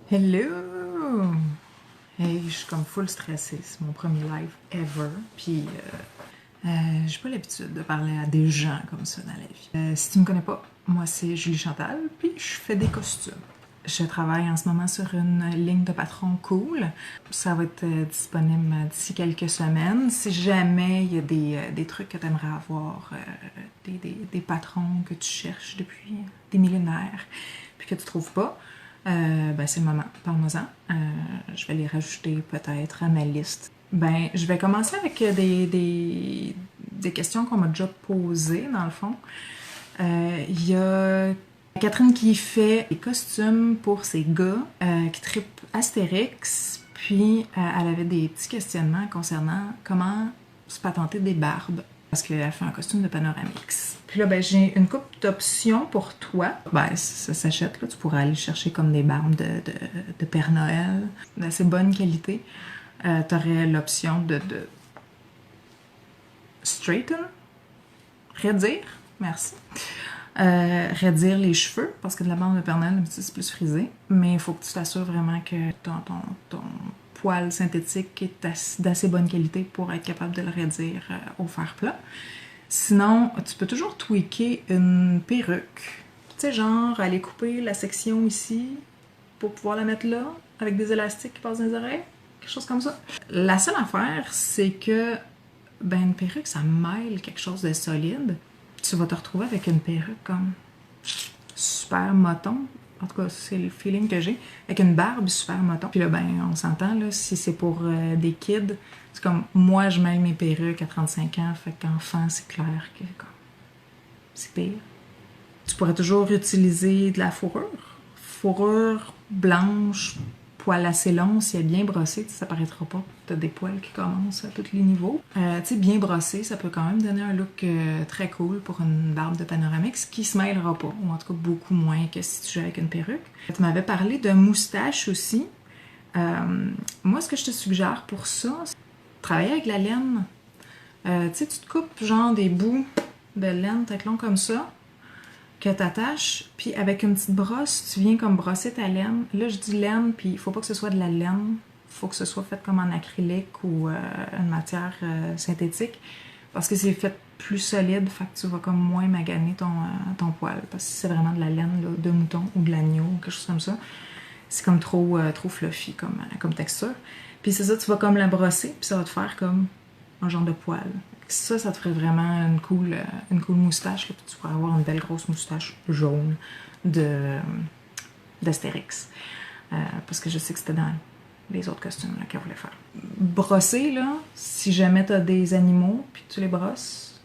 Hello! Hey, je suis comme full stressée. C'est mon premier live ever. Puis, j'ai pas l'habitude de parler à des gens comme ça dans la vie. Si tu me connais pas, moi c'est Julie Chantal, puis je fais des costumes. Je travaille en ce moment sur une ligne de patron cool. Ça va être disponible d'ici quelques semaines. Si jamais il y a des trucs que tu aimerais avoir, des patrons que tu cherches depuis des millénaires, puis que tu trouves pas, ben c'est le moment, parle-moi-en. Je vais les rajouter peut-être à ma liste. Ben, je vais commencer avec des questions qu'on m'a déjà posées, dans le fond. Il y a Catherine qui fait des costumes pour ses gars qui trippent Astérix. Puis, elle avait des petits questionnements concernant comment se patenter des barbes. Parce qu'elle fait un costume de Panoramix. Puis là, ben, j'ai une couple d'options pour toi. Ben, ça s'achète, là. Tu pourrais aller chercher comme des barbes de Père Noël, d'assez bonne qualité. T'aurais l'option de straighten, raidir, merci. Raidir les cheveux, parce que de la barbe de Père Noël, c'est plus frisé. Mais il faut que tu t'assures vraiment que ton poil synthétique est d'assez bonne qualité pour être capable de le raidir au fer plat. Sinon, tu peux toujours tweaker une perruque. Tu sais, genre aller couper la section ici pour pouvoir la mettre là, avec des élastiques qui passent dans les oreilles, quelque chose comme ça. La seule affaire, c'est que ben, une perruque, ça mêle quelque chose de solide. Tu vas te retrouver avec une perruque comme super moton. En tout cas, c'est le feeling que j'ai. Avec une barbe super moton. Puis là, ben, on s'entend, là, si c'est pour des kids, c'est comme moi, je mêle mes perruques à 35 ans, fait qu'enfant, c'est clair que comme, c'est pire. Tu pourrais toujours utiliser de la fourrure. Fourrure blanche, poil assez long, si elle est bien brossée, ça paraîtra pas. T'as des poils qui commencent à tous les niveaux. Tu sais, bien brossé, ça peut quand même donner un look très cool pour une barbe de Panoramix qui se mêlera pas, ou en tout cas beaucoup moins que si tu joues avec une perruque. Tu m'avais parlé de moustache aussi. Moi, ce que je te suggère pour ça, c'est travailler avec la laine. Tu sais, tu te coupes genre des bouts de laine tête long comme ça, que t'attaches, puis avec une petite brosse, tu viens comme brosser ta laine. Là, je dis laine, puis il faut pas que ce soit de la laine. Il faut que ce soit fait comme en acrylique ou une matière synthétique, parce que c'est fait plus solide, fait que tu vas comme moins maganer ton poil. Parce que si c'est vraiment de la laine là, de mouton ou de l'agneau ou quelque chose comme ça, c'est comme trop fluffy comme texture. Puis c'est ça, tu vas comme la brosser, puis ça va te faire comme un genre de poil. Ça te ferait vraiment une cool moustache. Là, puis tu pourrais avoir une belle grosse moustache jaune d'Astérix. Parce que je sais que c'était dans les autres costumes qu'elle voulait faire. Brosser, là, si jamais tu as des animaux, puis tu les brosses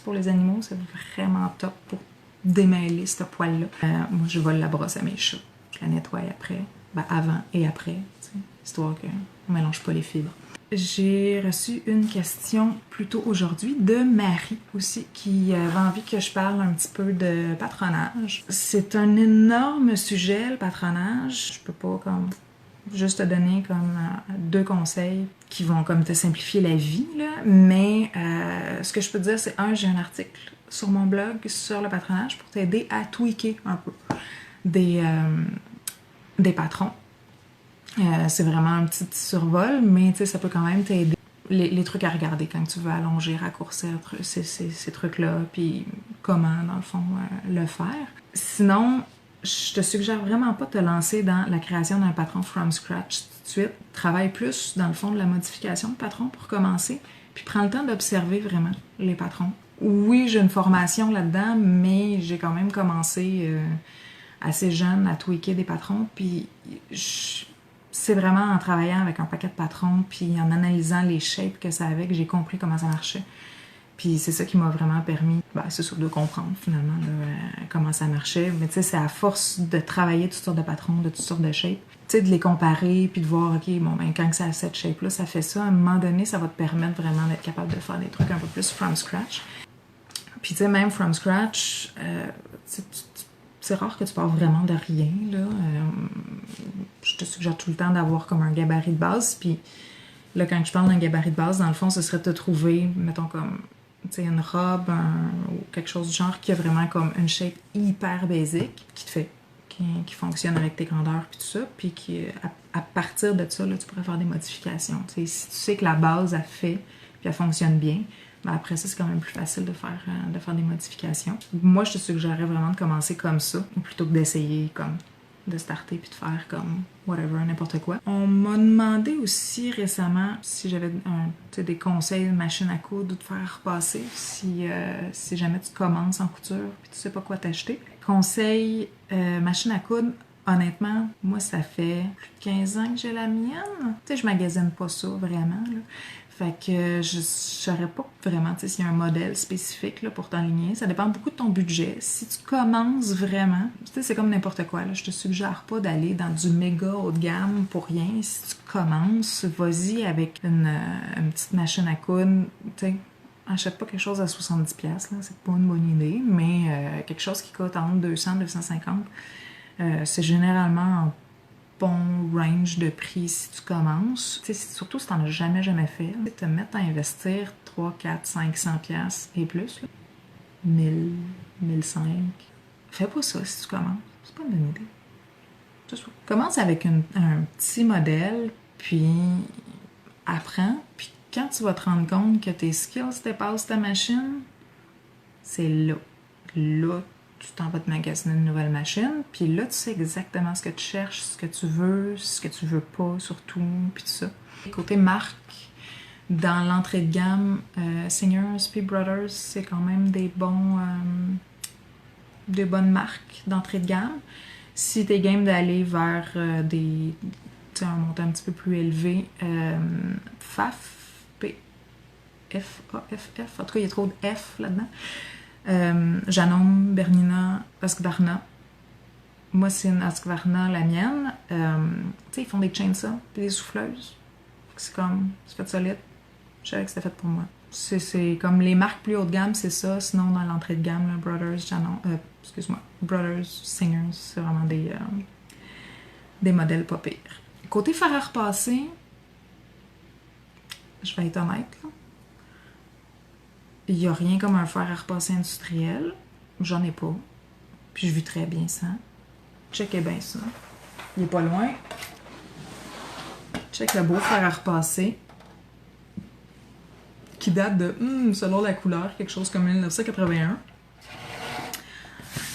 pour les animaux, c'est vraiment top pour démêler ce poil-là. Moi, je vole la brosse à mes chats. Je la nettoie après, ben avant et après, histoire qu'on ne mélange pas les fibres. J'ai reçu une question plus tôt aujourd'hui de Marie aussi qui avait envie que je parle un petit peu de patronage. C'est un énorme sujet, le patronage. Je peux pas comme juste te donner comme deux conseils qui vont comme te simplifier la vie, là. Mais ce que je peux te dire, c'est j'ai un article sur mon blog sur le patronage pour t'aider à tweaker un peu des patrons. C'est vraiment un petit survol, mais ça peut quand même t'aider. Les trucs à regarder quand tu veux allonger, raccourcir ces trucs-là, puis comment, dans le fond, le faire. Sinon, je te suggère vraiment pas de te lancer dans la création d'un patron from scratch tout de suite. Travaille plus, dans le fond, de la modification de patron pour commencer, puis prends le temps d'observer vraiment les patrons. Oui, j'ai une formation là-dedans, mais j'ai quand même commencé assez jeune à tweaker des patrons, puis c'est vraiment en travaillant avec un paquet de patrons puis en analysant les shapes que ça avait que j'ai compris comment ça marchait. Puis c'est ça qui m'a vraiment permis, c'est sûr, de comprendre finalement là, comment ça marchait. Mais tu sais, c'est à force de travailler toutes sortes de patrons, de toutes sortes de shapes, tu sais, de les comparer puis de voir, ok, bon, ben quand ça a cette shape-là, ça fait ça. À un moment donné, ça va te permettre vraiment d'être capable de faire des trucs un peu plus from scratch. Puis tu sais, même from scratch, c'est rare que tu pars vraiment de rien, là. Je te suggère tout le temps d'avoir comme un gabarit de base. Puis là, quand je parle d'un gabarit de base, dans le fond, ce serait de te trouver, mettons, comme, tu sais, une robe ou quelque chose du genre qui a vraiment comme une shape hyper basique, qui te fait, qui fonctionne avec tes grandeurs puis tout ça, puis à partir de ça, là, tu pourrais faire des modifications. T'sais, si tu sais que la base a fait puis elle fonctionne bien, ben après ça, c'est quand même plus facile de faire des modifications. Moi, je te suggérerais vraiment de commencer comme ça, plutôt que d'essayer comme de starter puis de faire comme whatever, n'importe quoi. On m'a demandé aussi récemment si j'avais des conseils de machine à coudre ou de faire repasser si jamais tu commences en couture puis tu sais pas quoi t'acheter. Conseil machine à coudre, honnêtement, moi ça fait plus de 15 ans que j'ai la mienne. Tu sais, je magasine pas ça vraiment, là. Fait que je saurais pas vraiment, tu sais, s'il y a un modèle spécifique là, pour t'enligner. Ça dépend beaucoup de ton budget. Si tu commences vraiment, tu sais, c'est comme n'importe quoi, là. Je te suggère pas d'aller dans du méga haut de gamme pour rien. Si tu commences, vas-y avec une petite machine à coudre, tu sais. Achète pas quelque chose à 70$, là, c'est pas une bonne idée, mais quelque chose qui coûte entre 200 et 250$, c'est généralement en bon range de prix si tu commences. T'sais, surtout si t'en as jamais fait, là, te mettre à investir 3, 4, 500$ et plus, là, 1000, 1005. Fais pas ça si tu commences. C'est pas une bonne idée. C'est ça. Commence avec un petit modèle, puis apprends, puis quand tu vas te rendre compte que tes skills dépassent ta machine, c'est là. Là, tu t'en vas te magasiner une nouvelle machine, puis là, tu sais exactement ce que tu cherches, ce que tu veux pas, surtout, puis tout ça. Côté marque, dans l'entrée de gamme, Singers puis Brothers, c'est quand même des bonnes marques d'entrée de gamme. Si t'es game d'aller vers un montant un petit peu plus élevé, FAF, F-A-F-F, en tout cas, il y a trop de F là-dedans. Janome, Bernina, Husqvarna. Moi, c'est une Husqvarna, la mienne. Tu sais, ils font des chainsaws puis des souffleuses. C'est comme, c'est fait solide. Je savais que c'était fait pour moi. C'est comme les marques plus haut de gamme, c'est ça. Sinon, dans l'entrée de gamme, là, Brothers, Brothers, Singers, c'est vraiment des modèles pas pires. Côté fer à repasser, je vais être honnête, là. Il n'y a rien comme un fer à repasser industriel. J'en ai pas. Puis je vis très bien ça. Checkez bien ça. Il est pas loin. Check le beau fer à repasser. Qui date de, selon la couleur, quelque chose comme 1981.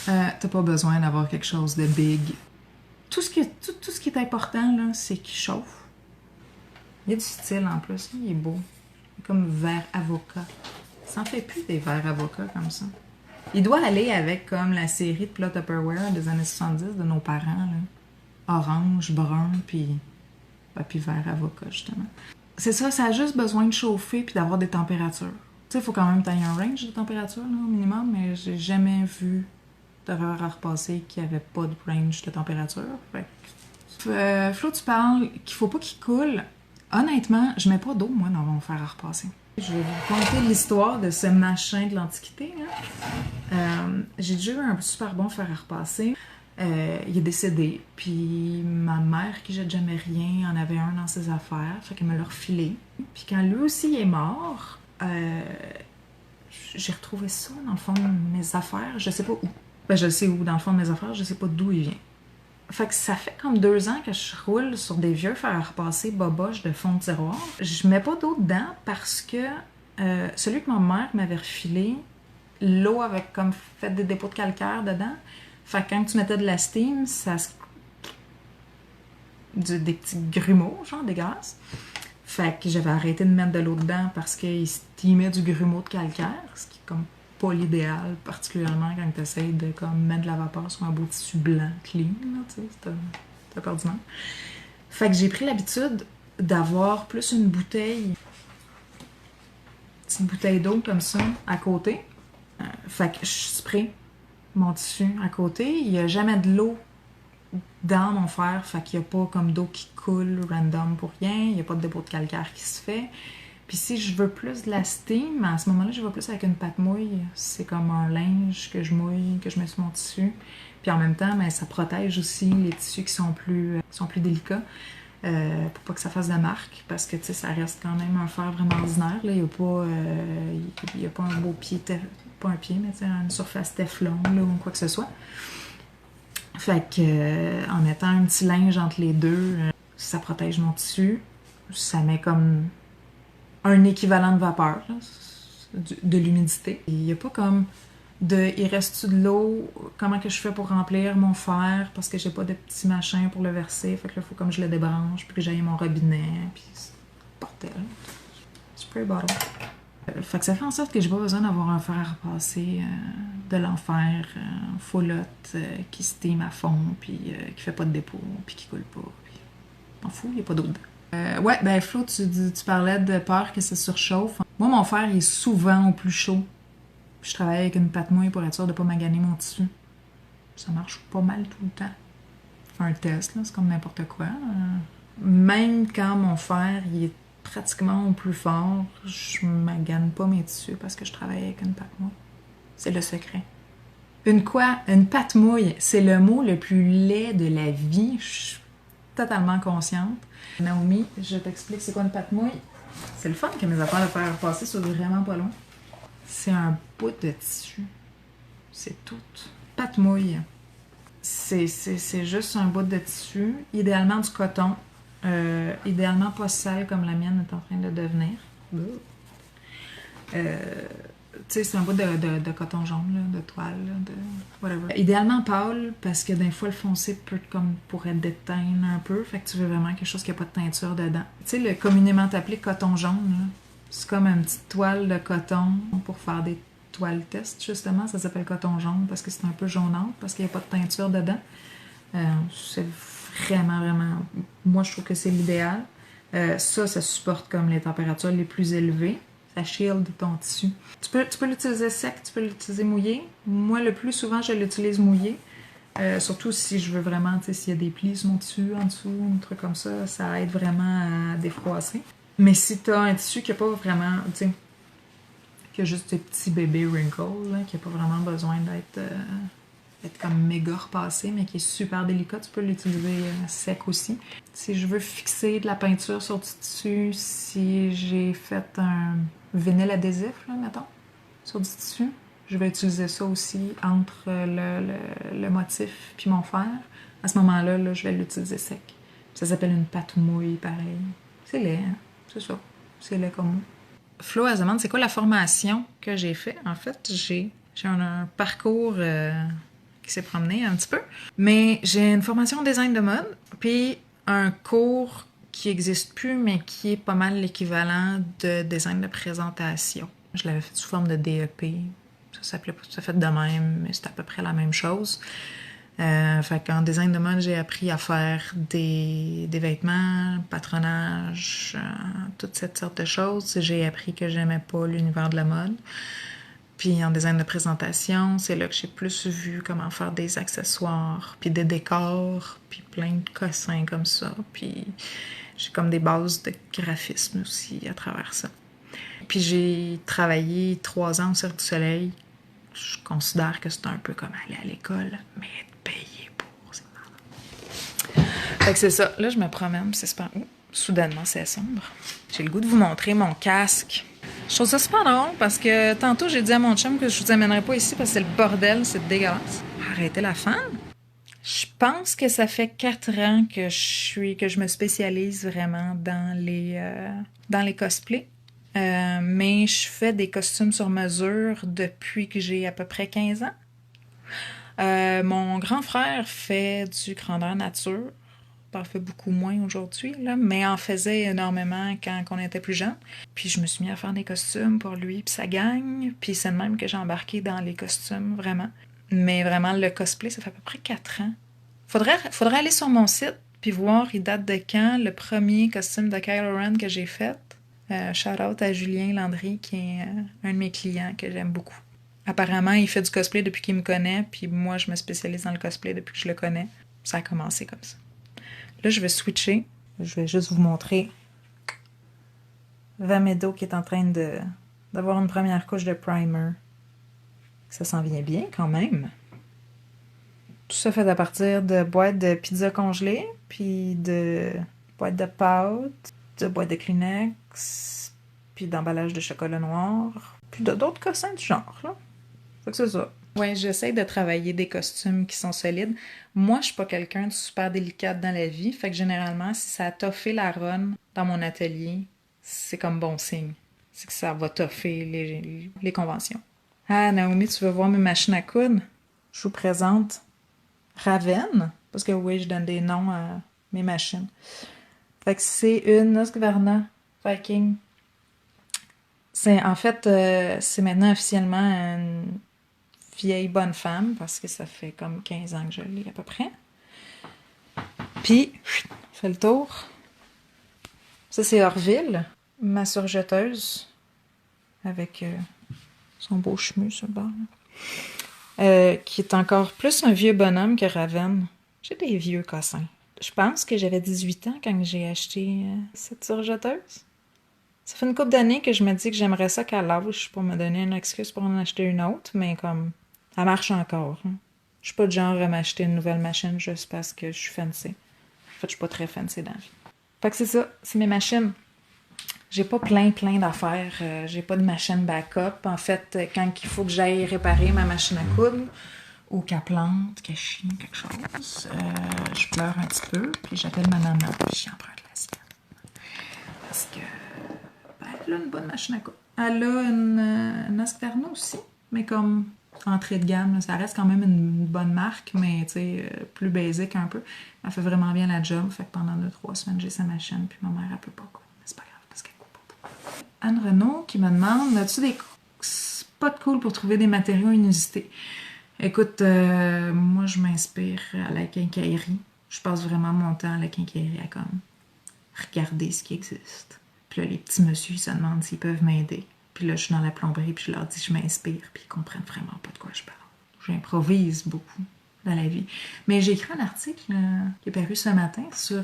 T'as pas besoin d'avoir quelque chose de big. Tout ce qui est important, là, c'est qu'il chauffe. Il y a du style en plus. Il est beau. Il est comme vert avocat. Ça en fait plus des verres avocats comme ça. Il doit aller avec comme la série de plats Tupperware des années 70 de nos parents, là. Orange, brun, puis vert avocat, justement. C'est ça, ça a juste besoin de chauffer puis d'avoir des températures. Tu sais, il faut quand même tailler un range de température, là, au minimum, mais j'ai jamais vu de verre à repasser qui avait pas de range de température. Flo, tu parles qu'il faut pas qu'il coule. Honnêtement, je mets pas d'eau, moi, dans mon fer à repasser. Je vais vous conter l'histoire de ce machin de l'Antiquité. J'ai déjà eu un super bon fer à repasser. Il est décédé. Puis ma mère, qui jette jamais rien, en avait un dans ses affaires. Fait qu'elle me l'a refilé. Puis quand lui aussi est mort, j'ai retrouvé ça dans le fond de mes affaires. Je sais pas où. Ben, je sais où, dans le fond de mes affaires. Je sais pas d'où il vient. Fait que ça fait comme 2 ans que je roule sur des vieux fers à repasser boboches de fond de tiroir. Je mets pas d'eau dedans parce que celui que ma mère m'avait refilé, l'eau avait comme fait des dépôts de calcaire dedans. Fait que quand tu mettais de la steam, ça se... des petits grumeaux, genre dégueulasses. Fait que j'avais arrêté de mettre de l'eau dedans parce qu'il steamait du grumeau de calcaire, ce qui est comme pas l'idéal, particulièrement quand tu essaies de comme, mettre de la vapeur sur un beau tissu blanc, clean, là, tu sais, c'est ordinaire. Fait que j'ai pris l'habitude d'avoir plus une bouteille, petite bouteille d'eau comme ça, à côté. Fait que je spray mon tissu à côté. Il n'y a jamais de l'eau dans mon fer, fait qu'il n'y a pas comme d'eau qui coule random pour rien, il n'y a pas de dépôt de calcaire qui se fait. Puis si je veux plus de la steam, à ce moment-là, je vais plus avec une pâte mouille. C'est comme un linge que je mouille, que je mets sur mon tissu. Puis en même temps, ben, ça protège aussi les tissus qui sont plus délicats pour pas que ça fasse de marque. Parce que, tu sais, ça reste quand même un fer vraiment ordinaire. Là. Il n'y a pas un beau pied, pas un pied, mais une surface Teflon là, ou quoi que ce soit. Fait que en mettant un petit linge entre les deux, ça protège mon tissu. Ça met comme un équivalent de vapeur, là, de l'humidité. Il n'y a pas comme il reste-tu de l'eau, comment que je fais pour remplir mon fer, parce que j'ai pas de petits machins pour le verser, fait que là, il faut comme je le débranche, puis que j'aille mon robinet, puis c'est bordel. Spray bottle. Fait que ça fait en sorte que j'ai pas besoin d'avoir un fer à repasser de l'enfer, foulotte, qui steam à fond, puis qui fait pas de dépôt, puis qui coule pas, puis m'en fous, il y a pas d'eau dedans. Ouais, ben Flo, tu parlais de peur que ça surchauffe. Moi, mon fer, il est souvent au plus chaud. Je travaille avec une pâte mouille pour être sûre de pas maganer mon tissu. Ça marche pas mal tout le temps. Fais un test, là, c'est comme n'importe quoi. Même quand mon fer il est pratiquement au plus fort, je magane pas mes tissus parce que je travaille avec une pâte mouille. C'est le secret. Une quoi? Une pâte mouille, c'est le mot le plus laid de la vie. Je suis totalement consciente. Naomi, je t'explique c'est quoi une pâte mouille. C'est le fun que mes affaires de fer passer soient vraiment pas loin. C'est un bout de tissu. C'est tout. Pâte mouille. C'est juste un bout de tissu. Idéalement du coton. Idéalement pas sale comme la mienne est en train de devenir. Tu sais, c'est un bout de coton jaune, là, de toile, là, de whatever. Idéalement pâle, parce que des fois le foncé peut comme pourrait déteindre un peu. Fait que tu veux vraiment quelque chose qui n'a pas de teinture dedans. Tu sais, le communément appelé coton jaune, là. C'est comme une petite toile de coton pour faire des toiles test, justement. Ça s'appelle coton jaune parce que c'est un peu jaunâtre, parce qu'il n'y a pas de teinture dedans. C'est vraiment, vraiment... Moi, je trouve que c'est l'idéal. Ça supporte comme les températures les plus élevées. Ça shield ton tissu. Tu peux l'utiliser sec, tu peux l'utiliser mouillé. Moi, le plus souvent, je l'utilise mouillé. Surtout si je veux vraiment, tu sais, s'il y a des plis sur mon tissu en dessous, un truc comme ça aide vraiment à défroisser. Mais si t'as un tissu qui n'a pas vraiment, tu sais, qui a juste des petits bébés wrinkles, là, qui n'a pas vraiment besoin d'être comme méga repassé, mais qui est super délicat, tu peux l'utiliser sec aussi. Si je veux fixer de la peinture sur du tissu, si j'ai fait un vinyle adhésif, là, mettons, sur du tissu, je vais utiliser ça aussi entre le motif puis mon fer. À ce moment-là, là, je vais l'utiliser sec. Ça s'appelle une pâte mouille, pareil. C'est laid, hein? C'est ça. C'est laid comme moi. Flo, elle se demande c'est quoi la formation que j'ai fait. En fait, j'ai un parcours qui s'est promené un petit peu. Mais j'ai une formation en design de mode, puis un cours qui n'existe plus, mais qui est pas mal l'équivalent de design de présentation. Je l'avais fait sous forme de DEP. Ça s'appelait pas tout à fait de même, mais c'est à peu près la même chose. Fait qu'en design de mode, j'ai appris à faire des vêtements, patronage, toute cette sorte de choses. J'ai appris que j'aimais pas l'univers de la mode. Puis en design de présentation, c'est là que j'ai plus vu comment faire des accessoires, puis des décors, puis plein de cossins comme ça. Puis j'ai comme des bases de graphisme aussi à travers ça. Puis j'ai travaillé 3 ans au Cirque du Soleil. Je considère que c'est un peu comme aller à l'école, mais être payé pour, c'est marrant. Fait que c'est ça. Là, je me promène, c'est super... soudainement, c'est sombre. J'ai le goût de vous montrer mon casque. Je trouve ça super drôle parce que tantôt, j'ai dit à mon chum que je vous amènerais pas ici parce que c'est le bordel, c'est dégueulasse. Arrêtez la fan. Je pense que ça fait 4 ans que je me spécialise vraiment dans les cosplays. Mais je fais des costumes sur mesure depuis que j'ai à peu près 15 ans. Mon grand frère fait du grandeur nature. Il en fait beaucoup moins aujourd'hui, là, mais en faisait énormément quand on était plus jeune. Puis je me suis mis à faire des costumes pour lui puis sa gang. Puis c'est de même que j'ai embarqué dans les costumes, vraiment. Mais vraiment, le cosplay, ça fait à peu près 4 ans. Faudrait aller sur mon site puis voir, il date de quand, le premier costume de Kylo Ren que j'ai fait. Shout-out à Julien Landry, qui est un de mes clients que j'aime beaucoup. Apparemment, il fait du cosplay depuis qu'il me connaît, puis moi, je me spécialise dans le cosplay depuis que je le connais. Ça a commencé comme ça. Là, je vais switcher. Je vais juste vous montrer Vamedo qui est en train d'avoir une première couche de primer. Ça s'en vient bien quand même. Tout ça fait à partir de boîtes de pizza congelées, puis de boîtes de pâtes, de boîtes de Kleenex, puis d'emballage de chocolat noir, puis d'autres cossins du genre, là. Fait que c'est ça. Ouais, j'essaie de travailler des costumes qui sont solides. Moi, je suis pas quelqu'un de super délicate dans la vie, fait que généralement, si ça a toffé la run dans mon atelier, c'est comme bon signe. C'est que ça va toffer les conventions. Ah, Naomi, tu veux voir mes machines à coudre? Je vous présente Raven, parce que oui, je donne des noms à mes machines. Fait que c'est une Husqvarna Viking. C'est maintenant officiellement une vieille bonne femme, parce que ça fait comme 15 ans que je l'ai à peu près. Puis, on fait le tour. Ça, c'est Orville, ma surjeteuse, avec son beau chemu sur le bord. Qui est encore plus un vieux bonhomme que Raven. J'ai des vieux cossins. Je pense que j'avais 18 ans quand j'ai acheté cette surjeteuse. Ça fait une couple d'années que je me dis que j'aimerais ça qu'elle lâche pour me donner une excuse pour en acheter une autre, mais comme, elle marche encore. Hein. Je suis pas du genre à m'acheter une nouvelle machine juste parce que je suis fancy. En fait, je suis pas très fancy dans la vie. Fait que c'est ça, c'est mes machines. J'ai pas plein d'affaires. J'ai pas de machine backup. En fait, quand il faut que j'aille réparer ma machine à coudre ou qu'elle plante, qu'elle chie quelque chose, je pleure un petit peu, puis j'appelle ma maman, puis j'emprunte la sienne. Parce que, ben, elle a une bonne machine à coudre. Elle a une Husqvarna aussi, mais comme entrée de gamme, là, ça reste quand même une bonne marque, mais tu sais, plus basique un peu. Elle fait vraiment bien la job, fait que pendant 2-3 semaines, j'ai sa machine, puis ma mère, elle peut pas coudre. C'est pas grave, parce qu'elle coud pas beaucoup. Anne Renaud qui me demande, as-tu des spots cool pour trouver des matériaux inusités? Écoute, moi, je m'inspire à la quincaillerie. Je passe vraiment mon temps à la quincaillerie à comme regarder ce qui existe. Puis là, les petits messieurs, ils se demandent s'ils peuvent m'aider. Puis là, je suis dans la plomberie, puis je leur dis je m'inspire, puis ils comprennent vraiment pas de quoi je parle. J'improvise beaucoup dans la vie. Mais j'ai écrit un article qui est paru ce matin sur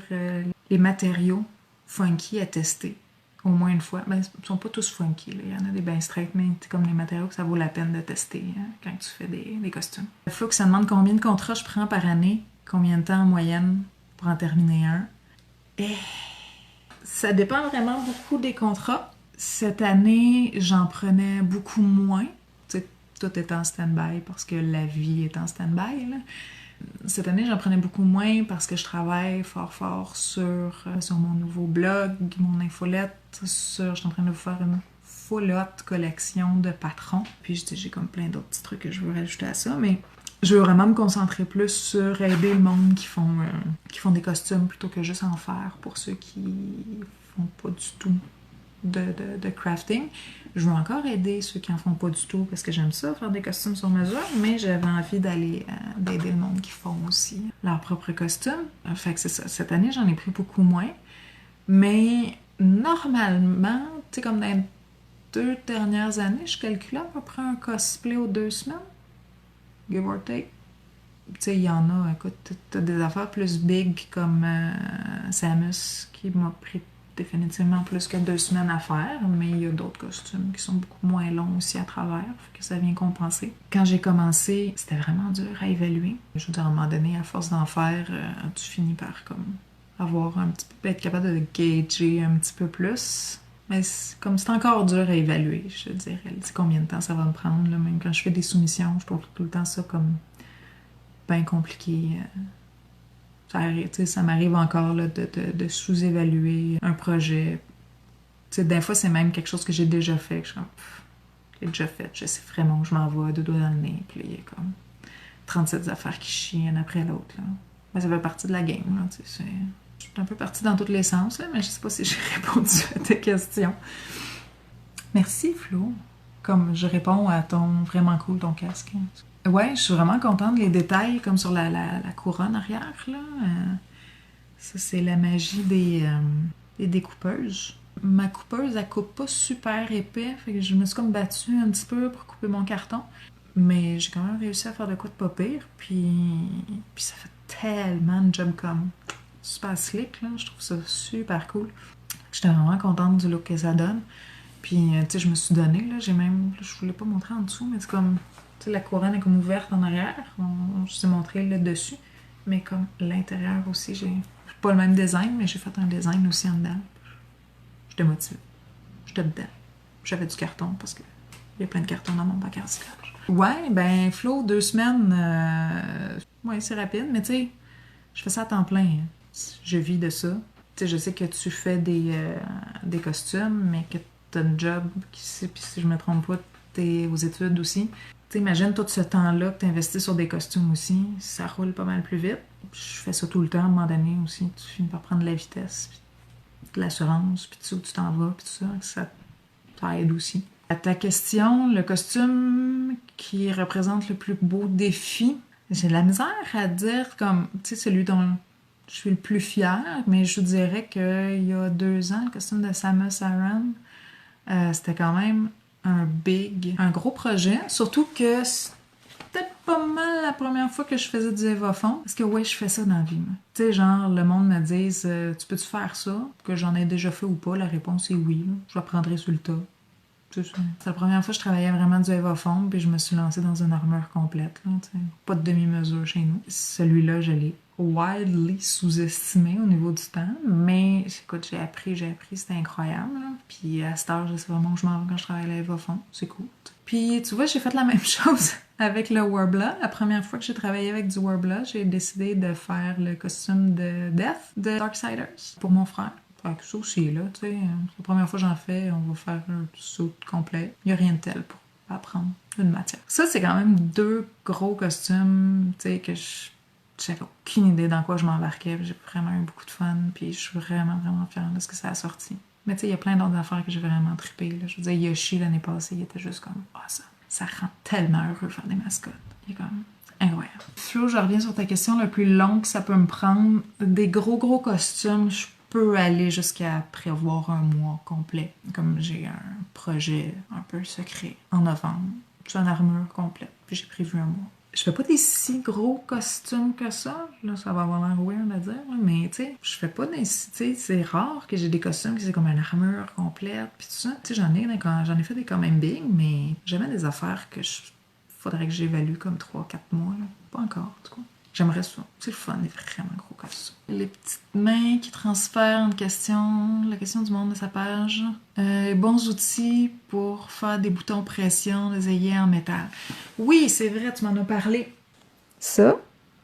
les matériaux funky à tester. Au moins une fois. Ben, ils sont pas tous funky. Là. Il y en a des bien straight, mais c'est comme les matériaux que ça vaut la peine de tester quand tu fais des costumes. Flo, ça demande combien de contrats je prends par année, combien de temps en moyenne pour en terminer un. Et ça dépend vraiment beaucoup des contrats. Cette année, j'en prenais beaucoup moins. Tu sais, tout est en stand-by parce que la vie est en stand-by. Là. Cette année, j'en prenais beaucoup moins parce que je travaille fort sur mon nouveau blog, mon infolette. Je suis en train de vous faire une folotte collection de patrons. Puis j'ai comme plein d'autres petits trucs que je veux rajouter à ça, mais je veux vraiment me concentrer plus sur aider le monde qui font des costumes plutôt que juste en faire pour ceux qui font pas du tout de crafting. Je veux encore aider ceux qui en font pas du tout parce que j'aime ça, faire des costumes sur mesure, mais j'avais envie d'aider le monde qui font aussi leurs propres costumes. Fait que c'est ça. Cette année, j'en ai pris beaucoup moins. Mais normalement, tu sais, comme dans les 2 dernières années, je calculais à peu près un cosplay aux 2 semaines. Give or take. Tu sais, il y en a, écoute, t'as des affaires plus big comme Samus qui m'a pris définitivement plus que 2 semaines à faire, mais il y a d'autres costumes qui sont beaucoup moins longs aussi à travers, fait que ça vient compenser. Quand j'ai commencé, c'était vraiment dur à évaluer. Je veux dire, à un moment donné, à force d'en faire, tu finis par comme avoir un petit peu, être capable de gager un petit peu plus. Mais comme c'est encore dur à évaluer, je dirais. Tu sais combien de temps ça va me prendre, là, même quand je fais des soumissions, je trouve tout le temps ça comme bien compliqué. Ça m'arrive encore là, de sous-évaluer un projet. T'sais, des fois, c'est même quelque chose que j'ai déjà fait. Que je suis comme, j'ai déjà fait. Je sais vraiment où je m'en vais, 2 doigts dans le nez. Puis il y a comme 37 affaires qui chient une après l'autre. Là. Mais ça fait partie de la game. Là, je suis un peu partie dans tous les sens, là, mais je sais pas si j'ai répondu à tes questions. Merci, Flo. Comme je réponds à ton vraiment cool, ton casque. Ouais, je suis vraiment contente des détails, comme sur la couronne arrière, là. Ça, c'est la magie des découpeuses. Ma coupeuse, elle coupe pas super épais, fait que je me suis comme battue un petit peu pour couper mon carton. Mais j'ai quand même réussi à faire de quoi de pas pire, puis ça fait tellement de job comme super slick, là. Je trouve ça super cool. J'étais vraiment contente du look que ça donne. Puis, tu sais, je me suis donnée, là, je voulais pas montrer en dessous, mais c'est comme... Tu sais, la couronne est comme ouverte en arrière. Je t'ai montré le dessus. Mais comme l'intérieur aussi, j'ai pas le même design, mais j'ai fait un design aussi en dedans. J'étais motivée. J'étais dedans. J'avais du carton parce que il y a plein de cartons dans mon bac à recyclage. Ouais, ben, Flo, 2 semaines, ouais, c'est rapide, mais tu sais, je fais ça à temps plein. Hein. Je vis de ça. Tu sais, je sais que tu fais des costumes, mais que t'as un job, puis si je me trompe pas, t'es aux études aussi. Tu sais, imagine tout ce temps-là que t'investis sur des costumes aussi, ça roule pas mal plus vite. Je fais ça tout le temps, à un moment donné aussi. Tu finis par prendre de la vitesse, puis de l'assurance, puis tu sais où tu t'en vas, puis tout ça, ça aide aussi. À ta question, le costume qui représente le plus beau défi, j'ai de la misère à dire comme, tu sais, celui dont je suis le plus fière, mais je vous dirais qu'il y a 2 ans, le costume de Samus Aran, c'était quand même un gros projet, surtout que c'était pas mal la première fois que je faisais du Evofond, parce que ouais, je fais ça dans la vie. Tu sais, genre, le monde me dise tu peux-tu faire ça? Que j'en ai déjà fait ou pas? La réponse est oui, là. Je l'apprendrai sur le tas. C'est ça. C'est la première fois que je travaillais vraiment du Evofond, puis je me suis lancée dans une armure complète. Là, pas de demi-mesure chez nous. Celui-là, je l'ai wildly sous-estimé au niveau du temps, mais écoute, j'ai appris, c'était incroyable. Là. Puis à cette heure, je sais vraiment où je m'en vais quand je travaille à l'Evofond. C'est cool. Puis tu vois, j'ai fait la même chose avec le Warbler. La première fois que j'ai travaillé avec du Warbler, j'ai décidé de faire le costume de Death de Darksiders pour mon frère. Fait que ça aussi, là, tu sais, la première fois que j'en fais, on va faire un saut complet. Il n'y a rien de tel pour apprendre une matière. Ça, c'est quand même 2 gros costumes, tu sais, que j'avais aucune idée dans quoi je m'embarquais. J'ai vraiment eu beaucoup de fun, puis je suis vraiment, vraiment fière de ce que ça a sorti. Mais tu sais, il y a plein d'autres affaires que j'ai vraiment trippé. Là. Je veux dire, Yoshi, l'année passée, il était juste comme, ah, ça rend tellement heureux faire des mascottes. Il est comme incroyable. Flo, je reviens sur ta question, le plus long que ça peut me prendre. Des gros costumes, je peux aller jusqu'à prévoir un mois complet. Comme j'ai un projet un peu secret en novembre. C'est une armure complète. Puis j'ai prévu un mois. Je fais pas des si gros costumes que ça. Là, ça va avoir l'air weird à dire. Là, mais tu sais, je fais pas des... Tu sais, c'est rare que j'ai des costumes qui c'est comme une armure complète. Puis tout ça. Tu sais, j'en ai fait des quand même big, mais jamais des affaires que faudrait que j'évalue comme 3-4 mois. Là. Pas encore, en tout cas. J'aimerais ça. C'est le fun, des vraiment gros costumes. Les petites mains qui transfèrent une question, la question du monde de sa page. Bons outils pour faire des boutons pression, des œillets en métal. Oui, c'est vrai, tu m'en as parlé. Ça,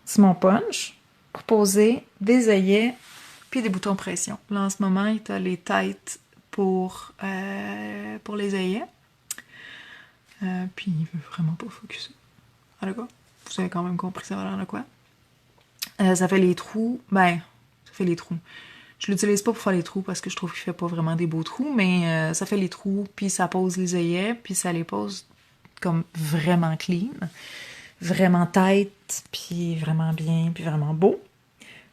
c'est mon punch pour poser des œillets puis des boutons pression. Là, en ce moment, tu as les têtes pour les œillets. Puis il veut vraiment pas focuser. Ah d'accord. Vous avez quand même compris ça va l'air de quoi. Ça fait les trous. Ben, ça fait les trous. Je l'utilise pas pour faire les trous parce que je trouve qu'il fait pas vraiment des beaux trous, mais ça fait les trous, puis ça pose les œillets, puis ça les pose comme vraiment clean, vraiment tight, puis vraiment bien, puis vraiment beau.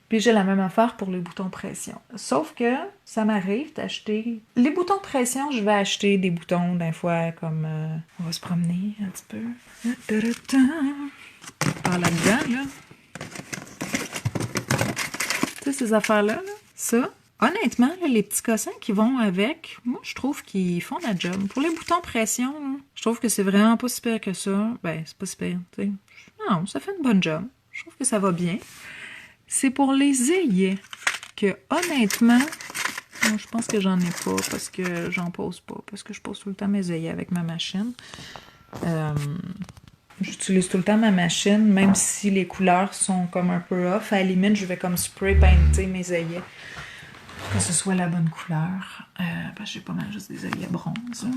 Puis j'ai la même affaire pour les boutons pression. Sauf que ça m'arrive d'acheter... Les boutons de pression, je vais acheter des boutons d'un fois comme... On va se promener un petit peu. Par là-dedans, là. Tu sais, ces affaires-là, là, ça, honnêtement, là, les petits cossins qui vont avec, moi, je trouve qu'ils font la job. Pour les boutons pression, là, je trouve que c'est vraiment pas si pire que ça. Ben, c'est pas si pire, tu sais. Non, ça fait une bonne job. Je trouve que ça va bien. C'est pour les œillets que, honnêtement, moi, je pense que j'en ai pas parce que j'en pose pas. Parce que je pose tout le temps mes œillets avec ma machine. J'utilise tout le temps ma machine, même si les couleurs sont comme un peu off. À la limite, je vais comme spray painter mes œillets pour que ce soit la bonne couleur. Parce que j'ai pas mal juste des œillets bronze là,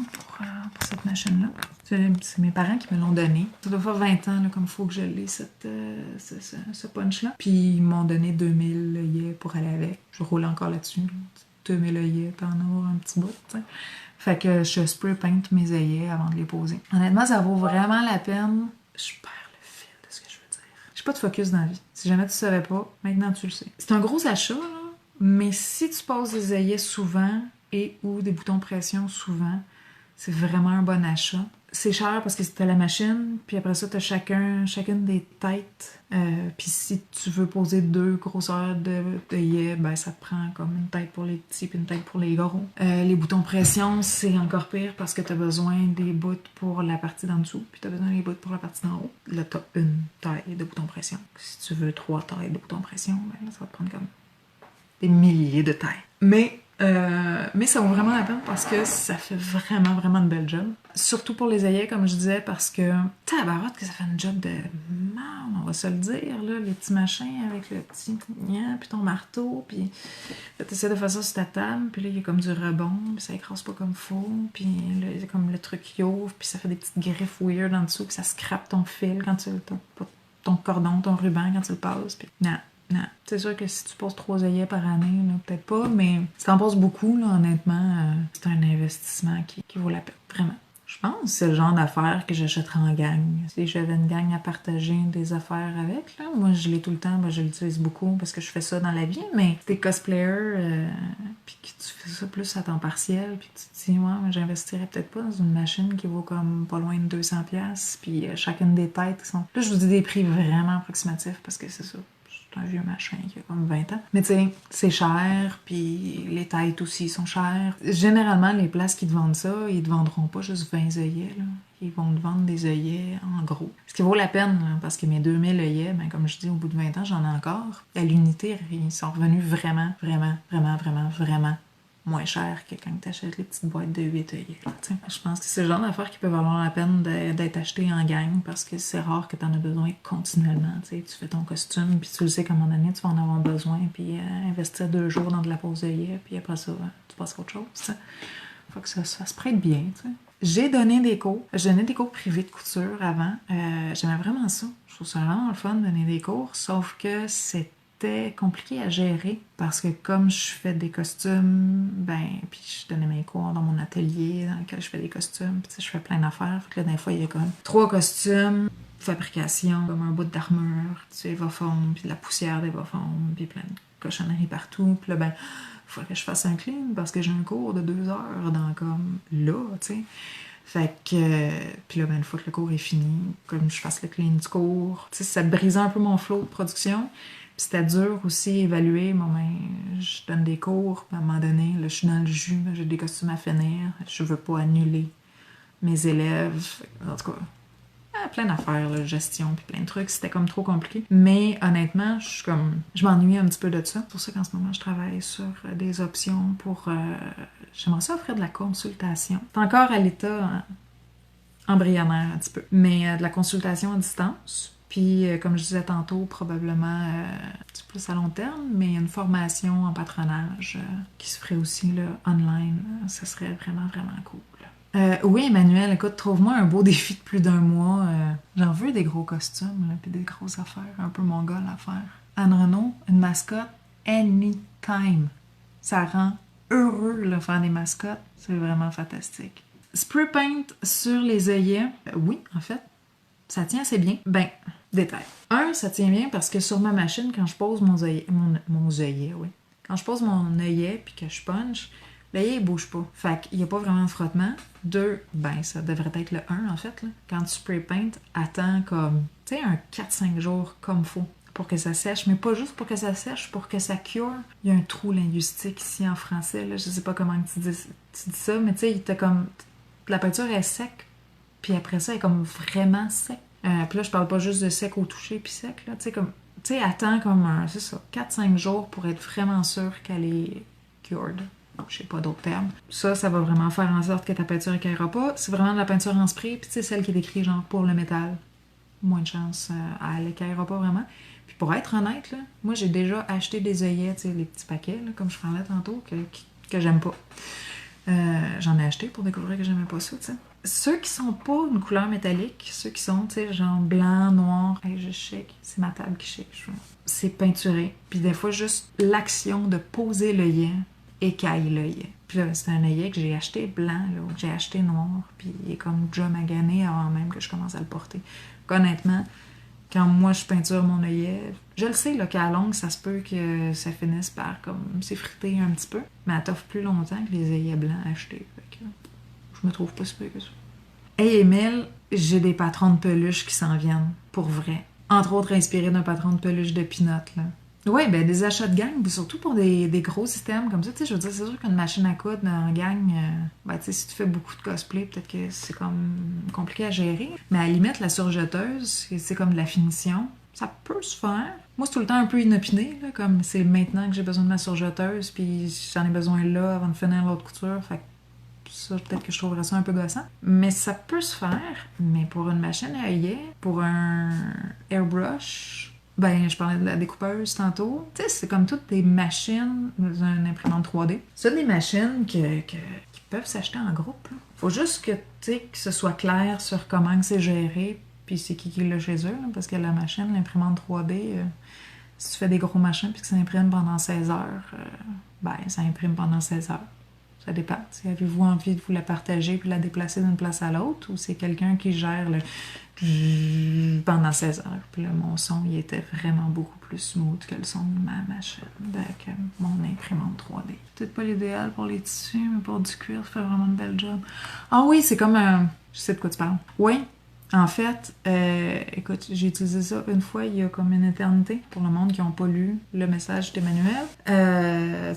pour cette machine-là. C'est mes parents qui me l'ont donné. Ça doit faire 20 ans, là, comme il faut que je l'ai, ce punch-là. Puis ils m'ont donné 2000 œillets pour aller avec. Je roule encore là-dessus. Là. 2000 œillets, t'en avoir un petit bout, t'sais. Fait que je spray paint mes œillets avant de les poser. Honnêtement, ça vaut vraiment la peine. Je perds le fil de ce que je veux dire. J'ai pas de focus dans la vie. Si jamais tu savais pas, maintenant tu le sais. C'est un gros achat, là, mais si tu poses des œillets souvent et ou des boutons de pression souvent, c'est vraiment un bon achat. C'est cher parce que t'as la machine, puis après ça, t'as chacune des têtes. Puis si tu veux poser 2 grosseurs d'œillets, ben ça te prend comme une tête pour les petits puis une tête pour les gros. Les boutons de pression, c'est encore pire parce que t'as besoin des bouts pour la partie d'en dessous, puis t'as besoin des bouts pour la partie d'en haut. Là, t'as une taille de boutons de pression. Si tu veux 3 tailles de boutons de pression, ben là, ça va te prendre comme des milliers de tailles. Mais Mais ça vaut vraiment la peine parce que ça fait vraiment, vraiment de belle job. Surtout pour les œillets, comme je disais, parce que tabarote que ça fait une job de merde, on va se le dire, là, les petits machins avec le petit puis ton marteau, puis là, t'essaies de faire ça sur ta table, puis là, il y a comme du rebond, puis ça écrase pas comme faut, puis là, il y a comme le truc qui ouvre, puis ça fait des petites griffes weird en dessous, puis ça scrape ton fil quand tu ton cordon, ton ruban quand tu le passes, puis non. Non. C'est sûr que si tu poses 3 œillets par année, là, peut-être pas, mais si t'en poses beaucoup, là, honnêtement, c'est un investissement qui vaut la peine. Vraiment. Je pense que c'est le genre d'affaires que j'achèterais en gang. Si j'avais une gang à partager des affaires avec, là, moi je l'ai tout le temps, je l'utilise beaucoup parce que je fais ça dans la vie, mais si t'es cosplayer, puis que tu fais ça plus à temps partiel, puis que tu te dis, ouais, mais j'investirais peut-être pas dans une machine qui vaut comme pas loin de 200$, puis chacune des têtes qui sont... Là, je vous dis des prix vraiment approximatifs parce que c'est ça. Un vieux machin qui a comme 20 ans. Mais tu sais, c'est cher, puis les têtes aussi sont chères. Généralement, les places qui te vendent ça, ils te vendront pas juste 20 œillets, là. Ils vont te vendre des œillets en gros. Ce qui vaut la peine, là, parce que mes 2000 œillets, ben, comme je dis, au bout de 20 ans, j'en ai encore. À l'unité, ils sont revenus vraiment, vraiment, vraiment, vraiment, vraiment moins cher que quand tu achètes les petites boîtes de 8 œillets. Je pense que c'est le genre d'affaires qui peut valoir la peine d'être acheté en gang parce que c'est rare que tu en as besoin continuellement. Tu fais ton costume, puis tu le sais qu'à un moment donné, tu vas en avoir besoin, puis investir 2 jours dans de la pose d'œillet, puis après ça, tu passes à autre chose. T'sais. Faut que ça se prête bien. T'sais. J'ai donné des cours. J'ai donné des cours privés de couture avant. J'aimais vraiment ça. Je trouve ça vraiment le fun de donner des cours, sauf que c'était compliqué à gérer parce que comme je fais des costumes, puis je donnais mes cours dans mon atelier dans lequel je fais des costumes, puis je fais plein d'affaires. Fait que là, des fois, il y a comme 3 costumes, fabrication, comme un bout d'armure, du Evafoam, puis de la poussière d'Evafoam, puis plein de cochonneries partout. Puis là, il faudrait que je fasse un clean parce que j'ai un cours de 2 heures dans comme là, tu sais. Fait que, puis là, une fois que le cours est fini, comme je fasse le clean du cours, tu sais, ça brisait un peu mon flow de production. Puis c'était dur aussi à évaluer. Bon, je donne des cours, puis à un moment donné, là, je suis dans le jus, j'ai des costumes à finir, je veux pas annuler mes élèves. En tout cas, plein d'affaires, là, gestion, puis plein de trucs. C'était comme trop compliqué. Mais honnêtement, je m'ennuie un petit peu de ça. C'est pour ça qu'en ce moment, je travaille sur des options pour... j'aimerais ça offrir de la consultation. C'est encore à l'état embryonnaire un petit peu. Mais de la consultation à distance. Puis, comme je disais tantôt, probablement c'est plus à long terme, mais une formation en patronage qui se ferait aussi là, online. Ça serait vraiment, vraiment cool. Oui, Emmanuel, écoute, trouve-moi un beau défi de plus d'1 mois. J'en veux des gros costumes, là, puis des grosses affaires, un peu mongol à faire. Anne Renaud, une mascotte, anytime. Ça rend heureux de faire des mascottes. C'est vraiment fantastique. Spray paint sur les œillets. Oui, en fait, ça tient assez bien. Détail. Ça tient bien parce que sur ma machine, quand je pose mon œillet, oui. Quand je pose mon œillet puis que je punch, l'œillet, il bouge pas. Fait qu'il n'y a pas vraiment de frottement. 2, ça devrait être le 1, en fait. Là. Quand tu spray paint, attends comme, tu sais, un 4-5 jours comme faut pour que ça sèche. Mais pas juste pour que ça sèche, pour que ça cure. Il y a un trou linguistique ici en français. Là. Je sais pas comment tu dis ça, mais tu sais, t'as comme... La peinture est sec, puis après ça, elle est comme vraiment sec. Puis là, je parle pas juste de sec au toucher puis sec, là. Tu sais, attends comme c'est ça, 4-5 jours pour être vraiment sûr qu'elle est cured. Je sais pas d'autres termes. Ça va vraiment faire en sorte que ta peinture écaillera pas. C'est vraiment de la peinture en spray, puis tu sais, celle qui est écrite genre pour le métal. Moins de chance, elle écaillera pas vraiment. Puis pour être honnête, là, moi j'ai déjà acheté des œillets, tu sais, les petits paquets, là, comme je parlais tantôt, que j'aime pas. J'en ai acheté pour découvrir que j'aimais pas ça, tu sais. Ceux qui sont pas une couleur métallique, ceux qui sont, tu sais, genre blanc, noir, je shake, c'est ma table qui shake, c'est peinturé. Puis des fois, juste l'action de poser l'œillet écaille l'œillet. Puis là, c'est un œillet que j'ai acheté blanc, là, que j'ai acheté noir, puis il est comme déjà magané avant même que je commence à le porter. Donc, honnêtement, quand moi je peinture mon œillet, je le sais là, qu'à la longue, ça se peut que ça finisse par comme s'effriter un petit peu, mais elle t'offre plus longtemps que les œillets blancs achetés. Fait que je me trouve pas si peu que ça. Hey Emile, j'ai des patrons de peluche qui s'en viennent, pour vrai. Entre autres inspirés d'un patron de peluche de Pinot, là. Ouais, des achats de gang, surtout pour des gros systèmes comme ça. Tu sais, je veux dire, c'est sûr qu'une machine à coudre en gang, tu sais, si tu fais beaucoup de cosplay, peut-être que c'est comme compliqué à gérer. Mais à la limite, la surjeteuse, c'est comme de la finition. Ça peut se faire, Moi, c'est tout le temps un peu inopiné, là, comme c'est maintenant que j'ai besoin de ma surjeteuse, puis j'en ai besoin là avant de finir l'autre couture, fait que ça, peut-être que je trouverais ça un peu gossant. Mais ça peut se faire, mais pour une machine à œillet, pour un airbrush, ben, je parlais de la découpeuse tantôt. Tu sais, c'est comme toutes des machines, une imprimante 3D. C'est des machines qui peuvent s'acheter en groupe. Là. Faut juste que, tu sais, que ce soit clair sur comment c'est géré, puis c'est qui l'a chez eux, là, parce que la machine, l'imprimante 3D, si tu fais des gros machins puis que ça imprime pendant 16 heures, ben, ça imprime pendant 16 heures. Ça dépend. Si avez-vous envie de vous la partager puis la déplacer d'une place à l'autre ou c'est quelqu'un qui gère le pendant 16 heures. Puis là, mon son, il était vraiment beaucoup plus smooth que le son de ma machine, que mon imprimante 3D. Peut-être pas l'idéal pour les tissus, mais pour du cuir, ça fait vraiment une belle job. Ah oui, c'est comme un... Je sais de quoi tu parles. Oui, en fait, écoute, j'ai utilisé ça une fois il y a comme une éternité pour le monde qui n'a pas lu le message d'Emmanuel.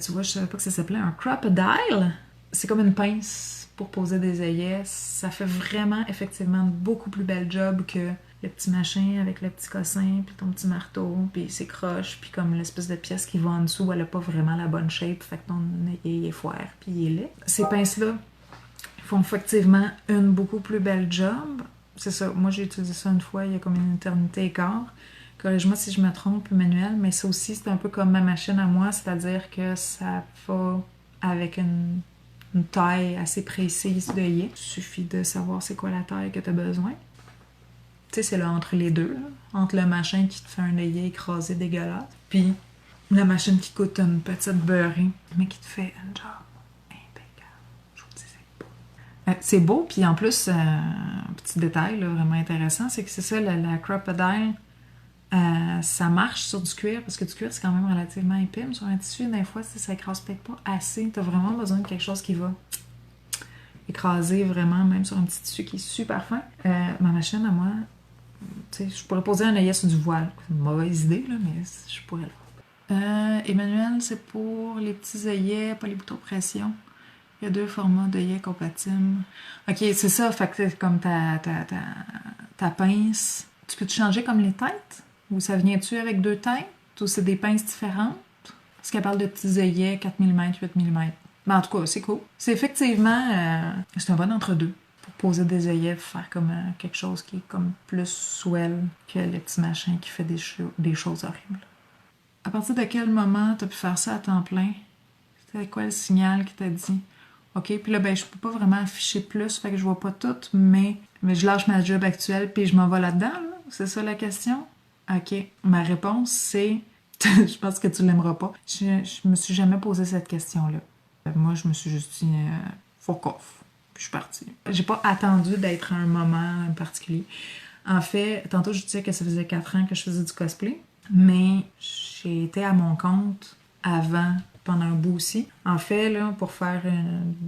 Tu vois, je savais pas que ça s'appelait un crocodile. C'est comme une pince pour poser des œillets. Ça fait vraiment, effectivement, beaucoup plus bel job que le petit machin avec le petit cossin, puis ton petit marteau, puis ses croches, puis comme l'espèce de pièce qui va en dessous, elle a pas vraiment la bonne shape, fait que ton œillet est foire, puis il est laid. Ces pinces-là font effectivement une beaucoup plus belle job. C'est ça, moi j'ai utilisé ça une fois, il y a comme une éternité et quart. Corrige-moi si je me trompe, Emmanuel, mais ça aussi c'est un peu comme ma machine à moi, c'est-à-dire que ça va avec une taille assez précise d'œillet. Il suffit de savoir c'est quoi la taille que tu as besoin. Tu sais, c'est là entre les deux, là. Entre le machin qui te fait un œillet écrasé dégueulasse, puis la machine qui coûte une petite beurrée, mais qui te fait un job impeccable. Je vous dis, c'est beau. C'est beau, puis en plus, un petit détail là, vraiment intéressant, c'est que c'est ça, la crocodile, ça marche sur du cuir, parce que du cuir, c'est quand même relativement épais, mais sur un tissu, des fois, ça écrase peut-être pas assez. T'as vraiment besoin de quelque chose qui va écraser vraiment, même sur un petit tissu qui est super fin. Ma machine, à moi, tu sais, je pourrais poser un œillet sur du voile. C'est une mauvaise idée, là, mais je pourrais le faire. Emmanuel, c'est pour les petits œillets, pas les boutons pression. Il y a 2 formats d'œillets compatibles. Ok, c'est ça, fait que c'est comme ta pince. Tu peux te changer comme les têtes? Ou ça vient-tu avec 2 têtes? Ou c'est des pinces différentes? Parce qu'elle parle de petits œillets 4 mm, 8 mm. Mais en tout cas, c'est cool. C'est effectivement... c'est un bon entre-deux. Pour poser des œillets, faire comme quelque chose qui est comme plus swell que le petit machin qui fait des choses horribles. À partir de quel moment t'as pu faire ça à temps plein? C'était quoi le signal qui t'a dit? OK, puis là, ben, je peux pas vraiment afficher plus, fait que je vois pas tout, mais je lâche ma job actuelle puis je m'en vais là-dedans, là? C'est ça la question? OK. Ma réponse, c'est... je pense que tu l'aimeras pas. Je me suis jamais posé cette question-là. Moi, je me suis juste dit fuck off. Puis je suis partie. J'ai pas attendu d'être à un moment particulier. En fait, tantôt, je disais que ça faisait 4 ans que je faisais du cosplay, mais j'ai été à mon compte avant, pendant un bout aussi. En fait, là, pour faire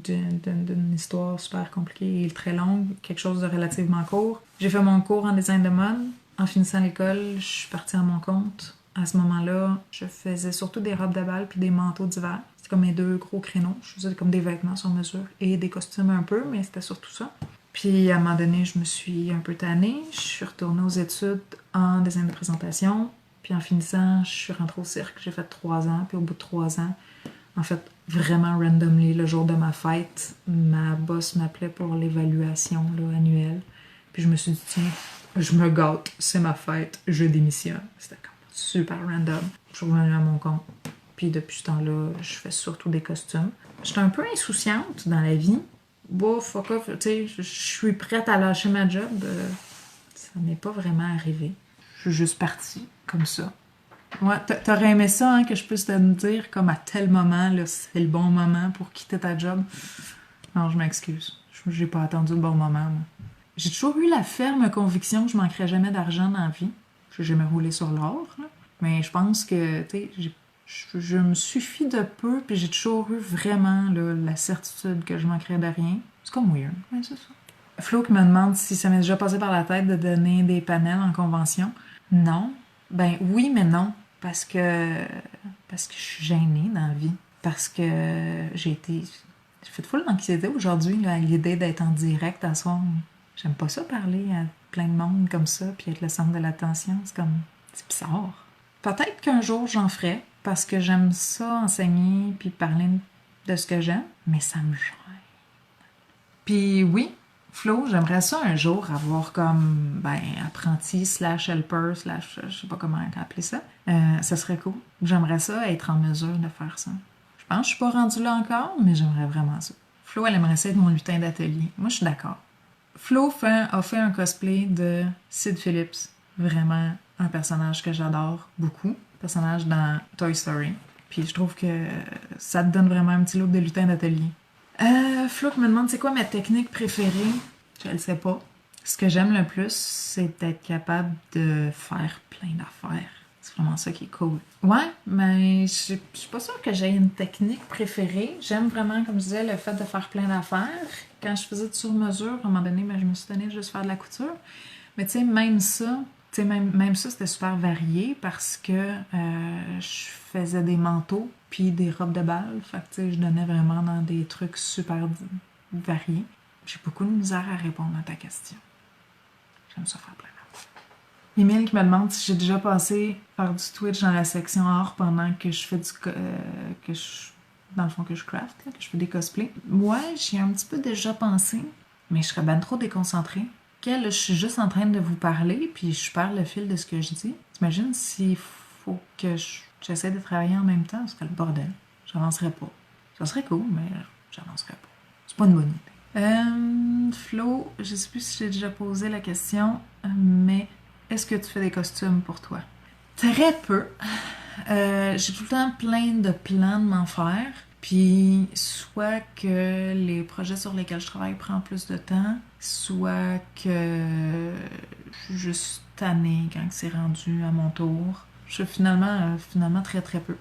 d'une histoire super compliquée et très longue, quelque chose de relativement court, j'ai fait mon cours en design de mode. En finissant l'école, je suis partie à mon compte. À ce moment-là, je faisais surtout des robes de bal puis des manteaux d'hiver. C'était comme mes 2 gros créneaux. Je faisais comme des vêtements sur mesure et des costumes un peu, mais c'était surtout ça. Puis à un moment donné, je me suis un peu tannée. Je suis retournée aux études en design de présentation. Puis en finissant, je suis rentrée au cirque. J'ai fait 3 ans. Puis au bout de 3 ans, en fait, vraiment randomly, le jour de ma fête, ma boss m'appelait pour l'évaluation là, annuelle. Puis je me suis dit, tiens, je me gâte, c'est ma fête, je démissionne. C'était comme super random. Je suis revenue à mon compte. Puis depuis ce temps-là, je fais surtout des costumes. J'étais un peu insouciante dans la vie. Bon, fuck off, tu sais, je suis prête à lâcher ma job. Ça m'est pas vraiment arrivé. Je suis juste partie, comme ça. Ouais, t'aurais aimé ça, hein, que je puisse te dire, comme à tel moment, là, c'est le bon moment pour quitter ta job. Non, je m'excuse. J'ai pas attendu le bon moment, moi. J'ai toujours eu la ferme conviction que je manquerais jamais d'argent dans la vie. J'ai jamais roulé sur l'or, là. Mais je pense que, tu sais, je me suffis de peu, puis j'ai toujours eu vraiment là, la certitude que je manquerais de rien. C'est comme weird, mais c'est ça. Flo qui me demande si ça m'est déjà passé par la tête de donner des panels en convention. Non. Ben oui, mais non. Parce que je suis gênée dans la vie. Parce que j'ai fait full d'anxiété aujourd'hui là, à l'idée d'être en direct à soir. J'aime pas ça parler à plein de monde comme ça, puis être le centre de l'attention. C'est bizarre. Peut-être qu'un jour j'en ferai, parce que j'aime ça enseigner puis parler de ce que j'aime, mais ça me gêne. Puis oui, Flo, j'aimerais ça un jour avoir comme, ben, apprenti slash helper slash, je sais pas comment appeler ça. Ça serait cool. J'aimerais ça être en mesure de faire ça. Je pense que je suis pas rendue là encore, mais j'aimerais vraiment ça. Flo, elle aimerait ça être mon lutin d'atelier. Moi, je suis d'accord. Flo a fait un cosplay de Sid Phillips. Vraiment un personnage que j'adore beaucoup. Personnage dans Toy Story. Puis je trouve que ça te donne vraiment un petit look de lutin d'atelier. Flo me demande c'est quoi ma technique préférée. Je le sais pas. Ce que j'aime le plus, c'est d'être capable de faire plein d'affaires. C'est vraiment ça qui est cool. Ouais, mais je suis pas sûre que j'ai une technique préférée. J'aime vraiment, comme je disais, le fait de faire plein d'affaires. Quand je faisais du sur-mesure, à un moment donné, ben, je me suis donnée de juste faire de la couture. Mais tu sais, même ça, même ça, c'était super varié parce que je faisais des manteaux puis des robes de bal. Fait que tu sais, je donnais vraiment dans des trucs super variés. J'ai beaucoup de misère à répondre à ta question. J'aime ça faire plein d'affaires. Emile qui me demande si j'ai déjà passé par du Twitch dans la section art pendant que je fais dans le fond que je craft, là, que je fais des cosplays. Ouais, j'y ai un petit peu déjà pensé, mais je serais ben trop déconcentrée. Là, je suis juste en train de vous parler, puis je perds le fil de ce que je dis. T'imagines s'il faut que j'essaie de travailler en même temps, ce serait le bordel. J'avancerais pas. Ça serait cool, mais j'avancerais pas. C'est pas une bonne idée. Flo, je sais plus si j'ai déjà posé la question, mais est-ce que tu fais des costumes pour toi? Très peu. J'ai tout le temps plein de plans de m'en faire. Puis, soit que les projets sur lesquels je travaille prennent plus de temps, soit que je suis juste tannée quand c'est rendu à mon tour. Je suis finalement très très peu.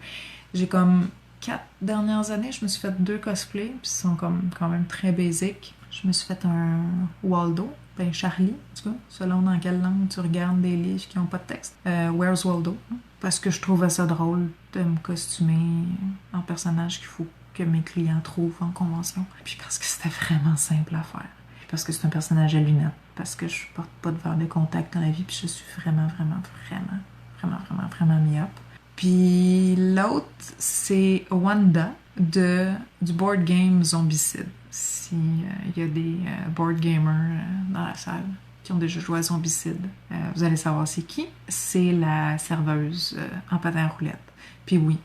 J'ai comme 4 dernières années, je me suis fait 2 cosplays, puis ils sont comme quand même très basiques. Je me suis fait un Waldo, ben Charlie, en tout cas, selon dans quelle langue tu regardes des livres qui n'ont pas de texte. Where's Waldo? Parce que je trouvais ça drôle de me costumer en personnage qu'il faut que mes clients trouvent en convention. Puis parce que c'était vraiment simple à faire. Puis parce que c'est un personnage à lunettes. Parce que je porte pas de verre de contact dans la vie. Puis je suis vraiment myope. Puis l'autre, c'est Wanda du board game Zombicide. S'il y a des board gamers dans la salle qui ont déjà joué à Zombicide, vous allez savoir c'est qui. C'est la serveuse en patin à roulettes. Puis oui,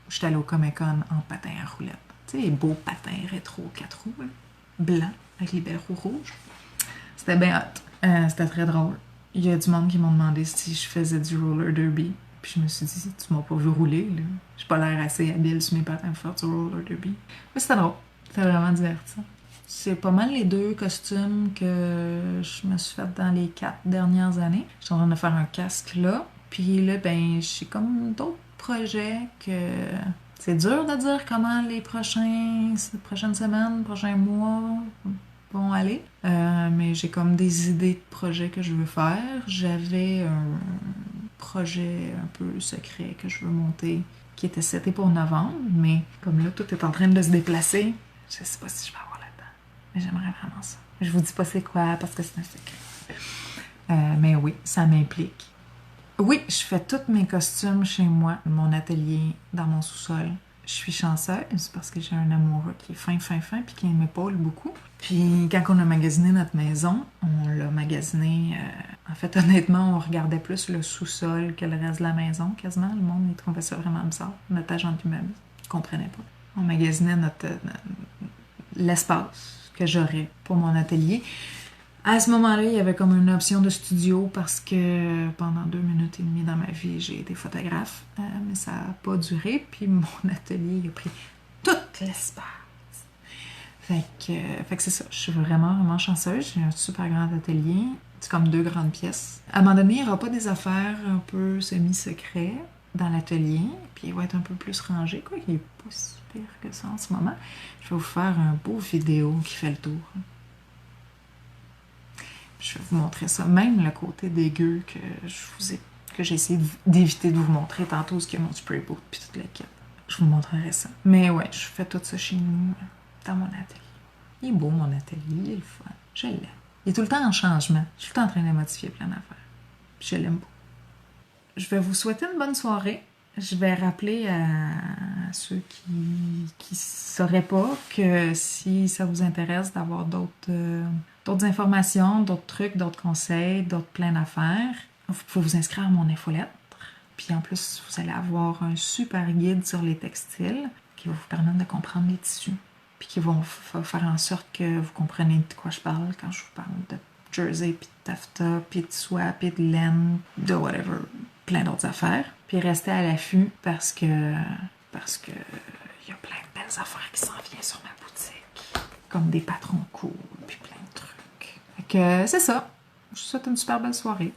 je suis allée au Comic-Con en patin à roulettes. Tu sais, les beaux patins rétro 4 roues, là, blancs, avec les belles roues rouges. C'était bien hot. C'était très drôle. Il y a du monde qui m'ont demandé si je faisais du roller derby. Puis je me suis dit, tu m'as pas vu rouler, là. J'ai pas l'air assez habile sur mes patins pour faire du roller derby. Mais c'était drôle. C'était vraiment divertissant. C'est pas mal les 2 costumes que je me suis fait dans les 4 dernières années. Je suis en train de faire un casque là. Puis là, ben, j'ai comme d'autres projets que c'est dur de dire comment les prochaines semaines, prochains mois vont aller. Mais j'ai comme des idées de projets que je veux faire. J'avais un projet un peu secret que je veux monter qui était seté pour novembre, mais comme là, tout est en train de se déplacer, je sais pas si je vais avoir là-dedans. Mais j'aimerais vraiment ça. Je vous dis pas c'est quoi parce que c'est un secret. Mais oui, ça m'implique. Oui, je fais tous mes costumes chez moi, mon atelier, dans mon sous-sol. Je suis chanceuse parce que j'ai un amoureux qui est fin, puis qui m'épaule beaucoup. Puis quand on a magasiné notre maison, on l'a magasiné... en fait, honnêtement, on regardait plus le sous-sol que le reste de la maison, quasiment. Le monde, il trouvait ça vraiment bizarre. Notre agent d'immeuble ne comprenait pas. On magasinait l'espace que j'aurais pour mon atelier. À ce moment-là, il y avait comme une option de studio parce que pendant 2 minutes et demie dans ma vie, j'ai été photographe, mais ça n'a pas duré. Puis mon atelier a pris tout l'espace. Fait que c'est ça. Je suis vraiment chanceuse. J'ai un super grand atelier. C'est comme 2 grandes pièces. À un moment donné, il n'y aura pas des affaires un peu semi-secrets dans l'atelier. Puis il va être un peu plus rangé. Quoi, il n'est pas si pire que ça en ce moment. Je vais vous faire un beau vidéo qui fait le tour. Je vais vous montrer ça. Même le côté dégueu que j'ai essayé d'éviter de vous montrer tantôt, ce qu'il y a mon spray boot puis toute la kit. Je vous montrerai ça. Mais ouais, je fais tout ça chez nous, dans mon atelier. Il est beau, mon atelier. Il est le fun. Je l'aime. Il est tout le temps en changement. Je suis tout le temps en train de modifier plein d'affaires. Puis je l'aime beaucoup. je vais vous souhaiter une bonne soirée. Je vais rappeler à ceux qui sauraient pas que si ça vous intéresse d'avoir d'autres informations, d'autres trucs, d'autres conseils, d'autres plein d'affaires, vous pouvez vous inscrire à mon infolettre. Puis en plus, vous allez avoir un super guide sur les textiles qui va vous permettre de comprendre les tissus. Puis qui vont faire en sorte que vous compreniez de quoi je parle quand je vous parle de jersey, puis de taffeta, puis de soie, puis de laine, de whatever, plein d'autres affaires. Puis restez à l'affût parce que il y a plein de belles affaires qui s'en viennent sur ma boutique. Comme des patrons cool, puis plein de trucs. Fait que c'est ça. Je vous souhaite une super belle soirée.